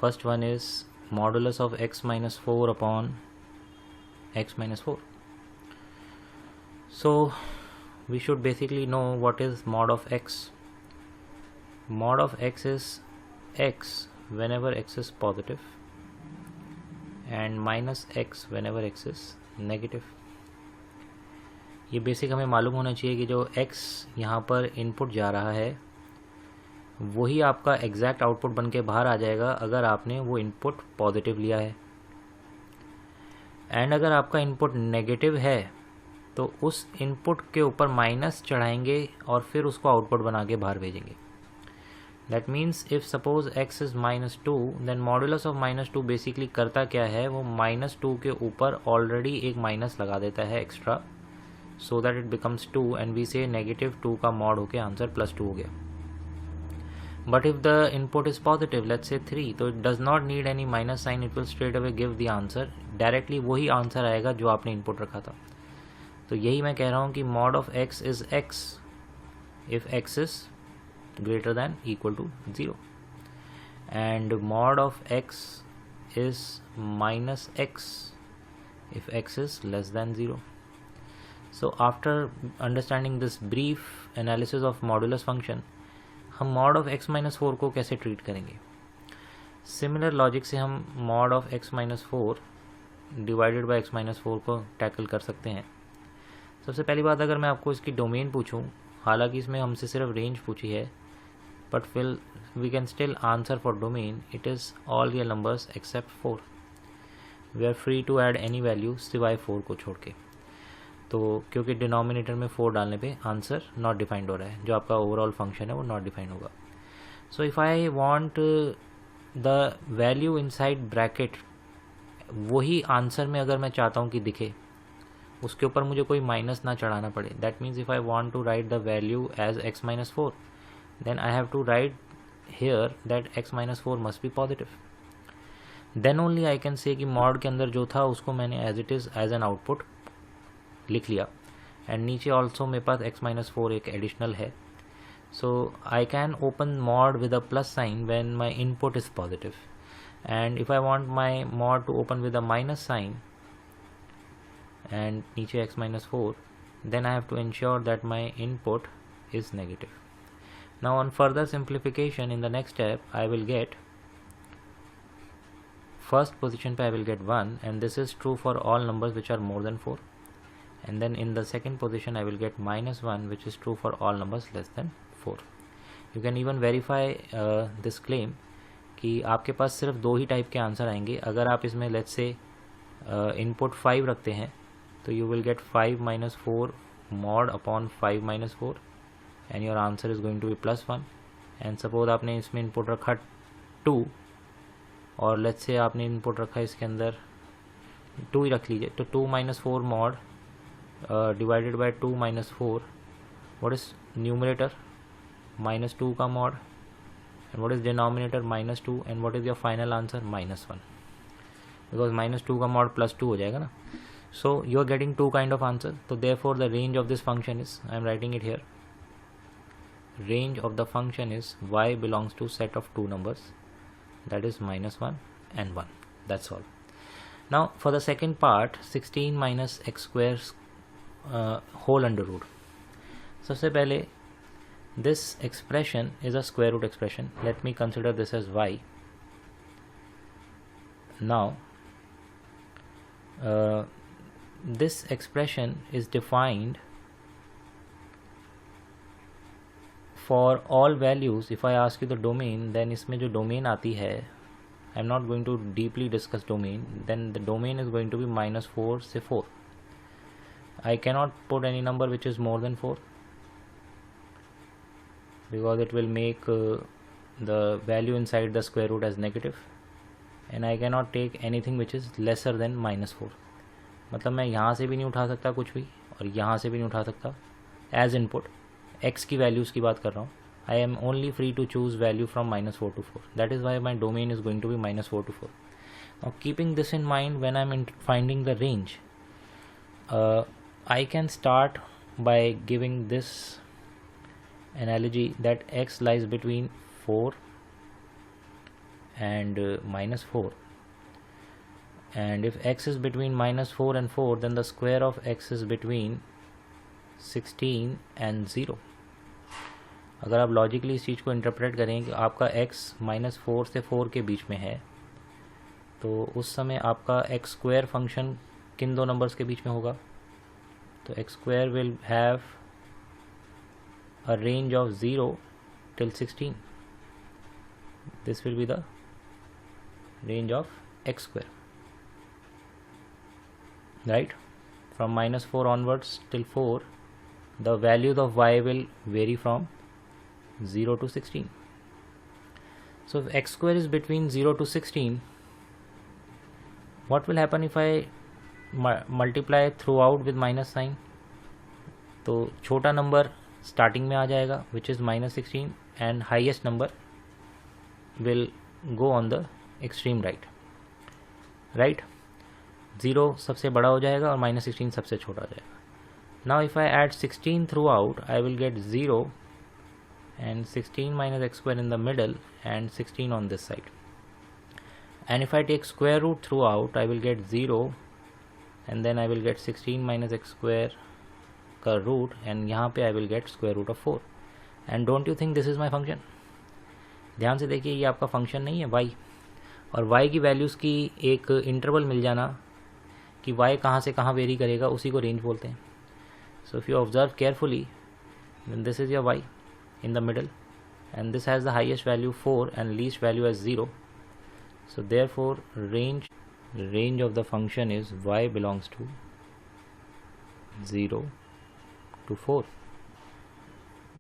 first one is modulus of x minus 4 upon x minus 4. So we should basically know what is mod of x. Mod of x is x whenever x is positive and minus x whenever x is negative. ये basic हमें मालूम होना चाहिए कि जो x यहाँ पर input जा रहा है वही आपका एग्जैक्ट आउटपुट बन के बाहर आ जाएगा अगर आपने वो इनपुट पॉजिटिव लिया है, एंड अगर आपका इनपुट नेगेटिव है तो उस इनपुट के ऊपर माइनस चढ़ाएंगे और फिर उसको आउटपुट बना के बाहर भेजेंगे. That means if suppose x is -2 then modulus of -2 basically करता क्या है, वो -2 के ऊपर ऑलरेडी एक माइनस लगा देता है extra, so that it becomes 2 and we say -2 का मॉड होके आंसर +2 हो गया. But if the input is positive, let's say 3, तो it does not need any minus sign, it will straight away give the answer. Directly वही answer आएगा जो आपने input रखा था. तो यही मैं कह रहा हूँ कि mod of x is x if x is greater than equal to 0 and mod of x is -x if x is less than 0. So after understanding this brief analysis of modulus function, हम mod of x minus 4 को कैसे treat करेंगे. Similar logic से हम mod of x minus 4 divided by x minus 4 को tackle कर सकते हैं. सबसे पहली बात, अगर मैं आपको इसकी डोमेन पूछूं, हालांकि इसमें हमसे सिर्फ रेंज पूछी है, बट फिर we can still answer for domain. It is all real numbers except 4. We are free to add any value सिवाय 4 को छोड़ के. तो क्योंकि डिनोमिनेटर में 4 डालने पे आंसर नॉट डिफाइंड हो रहा है, जो आपका ओवरऑल फंक्शन है वो नॉट डिफाइंड होगा. So if I want the value inside bracket, वही आंसर में अगर मैं चाहता हूँ कि दिखे, उसके ऊपर मुझे कोई माइनस ना चढ़ाना पड़े. That means if I want to write the value as x minus 4, then I have to write here that x minus 4 must be positive. Then only I can say कि मॉड के अंदर जो था उसको मैंने as it is as an output लिख लिया, and नीचे ऑल्सो मेरे पास x minus 4 एक एडिशनल है. So I can open mod with a plus sign when my input is positive, and if I want my mod to open with a minus sign and नीचे x minus 4, then I have to ensure that my input is negative. Now on further simplification, in the next step I will get first position पे I will get 1, and this is true for all numbers which are more than 4, and then in the second position I will get -1, which is true for all numbers less than 4. You can even verify this claim कि आपके पास सिर्फ 2 ही type के answer आएंगे. अगर आप इसमें let's say input 5 रखते हैं तो you will get 5 minus 4 mod upon 5 minus 4 and your answer is going to be +1. and suppose आपने इसमें इनपुट रखा 2 और लेट्स से आपने इनपुट रखा इसके अंदर 2 ही रख लीजिए, तो 2 minus 4 mod divided by 2 minus 4, what is numerator? -2 का mod, and what is denominator? -2, and what is your final answer? -1, because -2 का mod +2 हो जाएगा ना. So you are getting 2 kind of answer. So therefore the range of this function is, I am writing it here, range of the function is y belongs to set of 2 numbers, that is -1 and 1. That's all. Now for the second part, 16 minus x square whole under root. सबसे पहले this expression is a square root expression. Let me consider this as y. Now this expression is defined for all values. If I ask you the domain, then इसमें जो domain आती है, I am not going to deeply discuss domain, then the domain is going to be -4 से 4. I cannot put any number which is more than 4 because it will make the value inside the square root as negative, and I cannot take anything which is lesser than -4. मतलब मैं यहाँ से भी नहीं उठा सकता कुछ भी और यहाँ से भी नहीं उठा सकता एज इनपुट. x की वैल्यूज़ की बात कर रहा हूँ. I am only free to choose value from -4 to 4. That is why my domain is going to be -4 to 4. Now keeping this in mind when I am finding the range, I can start by giving this analogy that x lies between 4 and -4, and if x is between -4 and 4, then the square of x is between 16 and 0. अगर आप logically इस चीज़ को interpret करें कि आपका x -4 से 4 के बीच में है, तो उस समय आपका x स्क्वायर फंक्शन किन दो नंबर्स के बीच में होगा? तो x square will have a range of 0 till 16. This will be the range of x square, right? From -4 onwards till 4, the values of y will vary from 0 to 16. So if x square is between 0 to 16, what will happen if I multiply throughout with minus sign? तो छोटा number starting में आ जाएगा which is -16, and highest number will go on the extreme right? 0 सबसे बड़ा हो जाएगा और -16 सबसे छोटा हो जाएगा. Now if I add 16 throughout, I will get 0 and 16 minus x square in the middle and 16 on this side. And if I take square root throughout, I will get 0 and then I will get 16 minus x square का root, and यहाँ पे I will get square root of 4. And don't you think this is my function? ध्यान से देखिए, ये आपका function नहीं है y, और y की वैल्यूज़ की एक इंटरवल मिल जाना कि y कहाँ से कहाँ वेरी करेगा, उसी को रेंज बोलते हैं. So if you observe carefully, then this is your y in the middle, and this has the highest value 4 and least value as 0. So therefore range of the function is y belongs to 0 to 4.